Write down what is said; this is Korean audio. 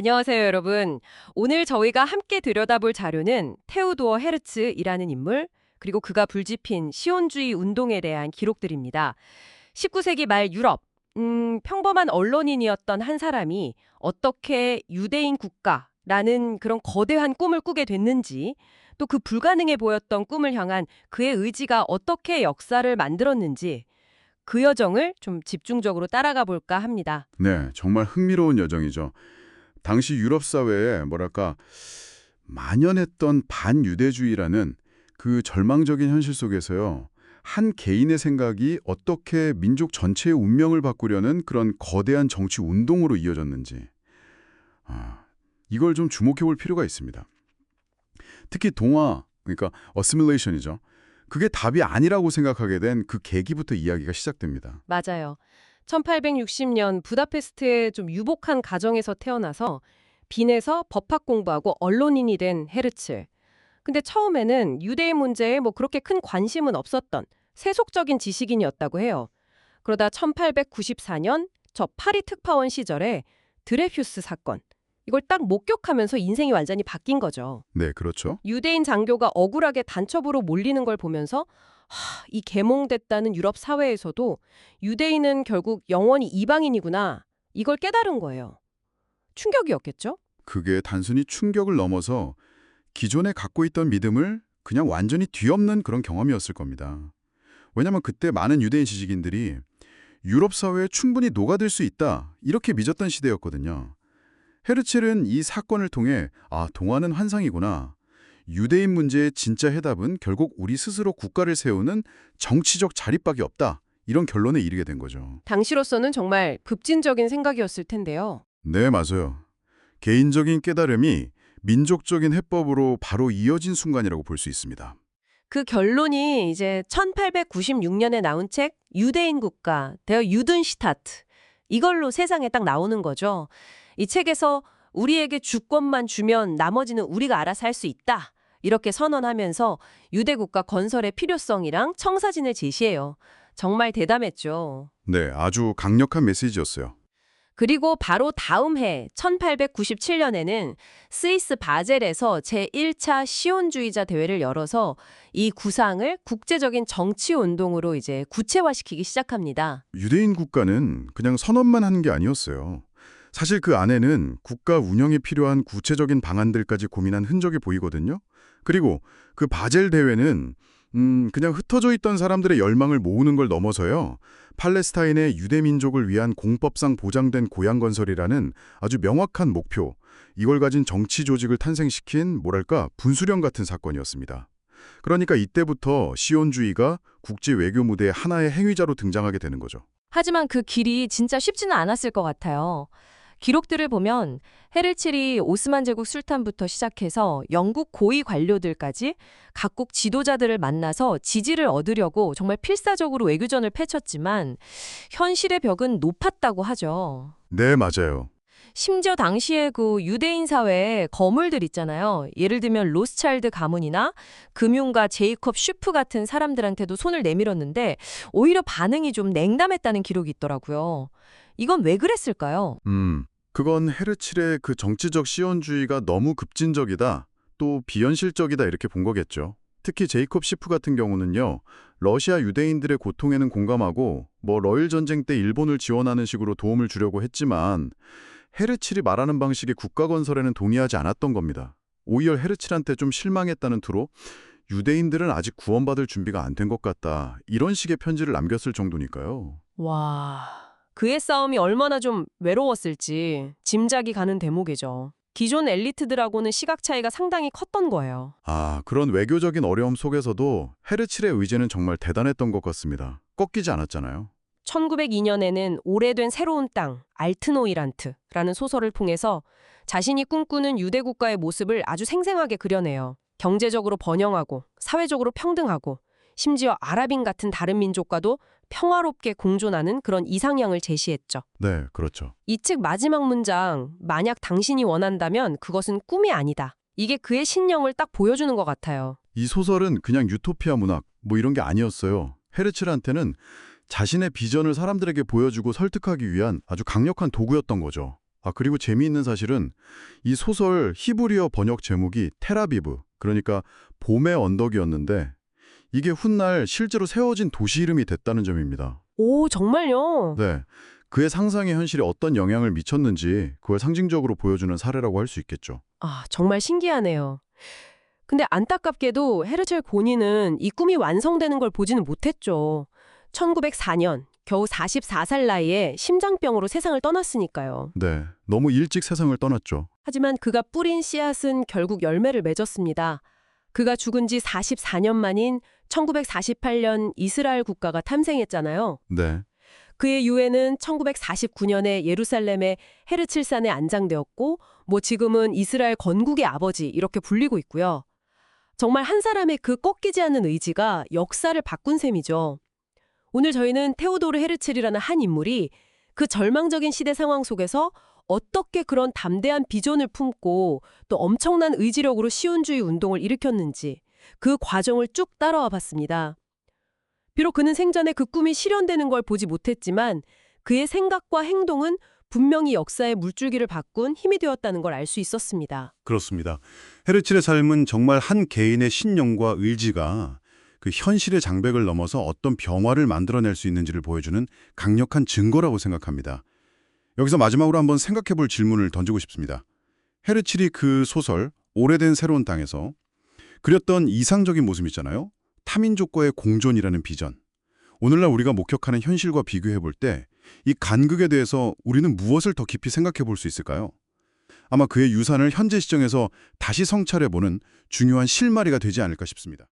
안녕하세요, 여러분. 오늘 저희가 함께 들여다볼 자료는 테오도어 헤르츠이라는 인물, 그리고 그가 불지핀 시온주의 운동에 대한 기록들입니다. 19세기 말 유럽, 평범한 언론인이었던 한 사람이 어떻게 유대인 국가라는 그런 거대한 꿈을 꾸게 됐는지, 또 그 불가능해 보였던 꿈을 향한 그의 의지가 어떻게 역사를 만들었는지, 그 여정을 좀 집중적으로 따라가 볼까 합니다. 네, 정말 흥미로운 여정이죠. 당시 유럽 사회에 뭐랄까 만연했던 반유대주의라는 그 절망적인 현실 속에서요. 한 개인의 생각이 어떻게 민족 전체의 운명을 바꾸려는 그런 거대한 정치 운동으로 이어졌는지 이걸 좀 주목해 볼 필요가 있습니다. 특히 동화, 그러니까 어시뮬레이션이죠. 그게 답이 아니라고 생각하게 된 그 계기부터 이야기가 시작됩니다. 맞아요. 1860년 부다페스트의 좀 유복한 가정에서 태어나서 빈에서 법학 공부하고 언론인이 된 헤르츠. 근데 처음에는 유대인 문제에 뭐 그렇게 큰 관심은 없었던 세속적인 지식인이었다고 해요. 그러다 1894년 저 파리 특파원 시절에 드레퓨스 사건. 이걸 딱 목격하면서 인생이 완전히 바뀐 거죠. 네, 그렇죠. 유대인 장교가 억울하게 단첩으로 몰리는 걸 보면서 이 계몽됐다는 유럽 사회에서도 유대인은 결국 영원히 이방인이구나. 이걸 깨달은 거예요. 충격이었겠죠? 그게 단순히 충격을 넘어서 기존에 갖고 있던 믿음을 그냥 완전히 뒤엎는 그런 경험이었을 겁니다. 왜냐하면 그때 많은 유대인 지식인들이 유럽 사회에 충분히 녹아들 수 있다 이렇게 믿었던 시대였거든요. 헤르첼은 이 사건을 통해 동화는 환상이구나. 유대인 문제의 진짜 해답은 결국 우리 스스로 국가를 세우는 정치적 자립밖에 없다. 이런 결론에 이르게 된 거죠. 당시로서는 정말 급진적인 생각이었을 텐데요. 네, 맞아요. 개인적인 깨달음이 민족적인 해법으로 바로 이어진 순간이라고 볼 수 있습니다. 그 결론이 이제 1896년에 나온 책 유대인 국가, 데어 유든시타트. 이걸로 세상에 딱 나오는 거죠. 이 책에서 우리에게 주권만 주면 나머지는 우리가 알아서 할 수 있다. 이렇게 선언하면서 유대 국가 건설의 필요성이랑 청사진을 제시해요. 정말 대담했죠. 네, 아주 강력한 메시지였어요. 그리고 바로 다음 해 1897년에는 스위스 바젤에서 제1차 시온주의자 대회를 열어서 이 구상을 국제적인 정치 운동으로 이제 구체화시키기 시작합니다. 유대인 국가는 그냥 선언만 하는 게 아니었어요. 사실 그 안에는 국가 운영에 필요한 구체적인 방안들까지 고민한 흔적이 보이거든요. 그리고 그 바젤 대회는 그냥 흩어져 있던 사람들의 열망을 모으는 걸 넘어서요. 팔레스타인의 유대 민족을 위한 공법상 보장된 고향 건설이라는 아주 명확한 목표, 이걸 가진 정치 조직을 탄생시킨 뭐랄까 분수령 같은 사건이었습니다. 그러니까 이때부터 시온주의가 국제 외교 무대의 하나의 행위자로 등장하게 되는 거죠. 하지만 그 길이 진짜 쉽지는 않았을 것 같아요. 기록들을 보면 헤르칠이 오스만 제국 술탄부터 시작해서 영국 고위 관료들까지 각국 지도자들을 만나서 지지를 얻으려고 정말 필사적으로 외교전을 펼쳤지만 현실의 벽은 높았다고 하죠. 네, 맞아요. 심지어 당시에 그 유대인 사회에 거물들 있잖아요. 예를 들면 로스차일드 가문이나 금융가 제이콥 슈프 같은 사람들한테도 손을 내밀었는데 오히려 반응이 좀 냉담했다는 기록이 있더라고요. 이건 왜 그랬을까요? 그건 헤르칠의 그 정치적 시온주의가 너무 급진적이다, 또 비현실적이다 이렇게 본 거겠죠. 특히 제이콥 시프 같은 경우는요. 러시아 유대인들의 고통에는 공감하고 러일 전쟁 때 일본을 지원하는 식으로 도움을 주려고 했지만 헤르칠이 말하는 방식의 국가 건설에는 동의하지 않았던 겁니다. 오히려 헤르칠한테 좀 실망했다는 투로 유대인들은 아직 구원받을 준비가 안 된 것 같다, 이런 식의 편지를 남겼을 정도니까요. 와, 그의 싸움이 얼마나 좀 외로웠을지 짐작이 가는 대목이죠. 기존 엘리트들하고는 시각 차이가 상당히 컸던 거예요. 그런 외교적인 어려움 속에서도 헤르칠의 의지는 정말 대단했던 것 같습니다. 꺾이지 않았잖아요. 1902년에는 오래된 새로운 땅, 알트노이란트라는 소설을 통해서 자신이 꿈꾸는 유대 국가의 모습을 아주 생생하게 그려내요. 경제적으로 번영하고 사회적으로 평등하고 심지어 아랍인 같은 다른 민족과도 평화롭게 공존하는 그런 이상향을 제시했죠. 네, 그렇죠. 이 책 마지막 문장, 만약 당신이 원한다면 그것은 꿈이 아니다. 이게 그의 신념을 딱 보여주는 것 같아요. 이 소설은 그냥 유토피아 문학 이런 게 아니었어요. 헤르칠한테는 자신의 비전을 사람들에게 보여주고 설득하기 위한 아주 강력한 도구였던 거죠. 그리고 재미있는 사실은 이 소설 히브리어 번역 제목이 텔아비브, 그러니까 봄의 언덕이었는데 이게 훗날 실제로 세워진 도시 이름이 됐다는 점입니다. 오, 정말요? 네, 그의 상상의 현실에 어떤 영향을 미쳤는지 그걸 상징적으로 보여주는 사례라고 할 수 있겠죠. 아, 정말 신기하네요. 근데 안타깝게도 헤르첼 본인은 이 꿈이 완성되는 걸 보지는 못했죠. 1904년, 겨우 44살 나이에 심장병으로 세상을 떠났으니까요. 네, 너무 일찍 세상을 떠났죠. 하지만 그가 뿌린 씨앗은 결국 열매를 맺었습니다. 그가 죽은 지 44년 만인 1948년 이스라엘 국가가 탄생했잖아요. 네, 그의 유해는 1949년에 예루살렘의 헤르칠산에 안장되었고, 지금은 이스라엘 건국의 아버지 이렇게 불리고 있고요. 정말 한 사람의 그 꺾이지 않는 의지가 역사를 바꾼 셈이죠. 오늘 저희는 테오도르 헤르첼이라는 한 인물이 그 절망적인 시대 상황 속에서 어떻게 그런 담대한 비전을 품고 또 엄청난 의지력으로 시온주의 운동을 일으켰는지 그 과정을 쭉 따라와 봤습니다. 비록 그는 생전에 그 꿈이 실현되는 걸 보지 못했지만 그의 생각과 행동은 분명히 역사의 물줄기를 바꾼 힘이 되었다는 걸 알 수 있었습니다. 그렇습니다. 헤르첼의 삶은 정말 한 개인의 신념과 의지가 그 현실의 장벽을 넘어서 어떤 변화를 만들어낼 수 있는지를 보여주는 강력한 증거라고 생각합니다. 여기서 마지막으로 한번 생각해 볼 질문을 던지고 싶습니다. 헤르첼이 그 소설 오래된 새로운 땅에서 그렸던 이상적인 모습 있잖아요. 타민족과의 공존이라는 비전. 오늘날 우리가 목격하는 현실과 비교해 볼 때 이 간극에 대해서 우리는 무엇을 더 깊이 생각해 볼 수 있을까요? 아마 그의 유산을 현재 시점에서 다시 성찰해 보는 중요한 실마리가 되지 않을까 싶습니다.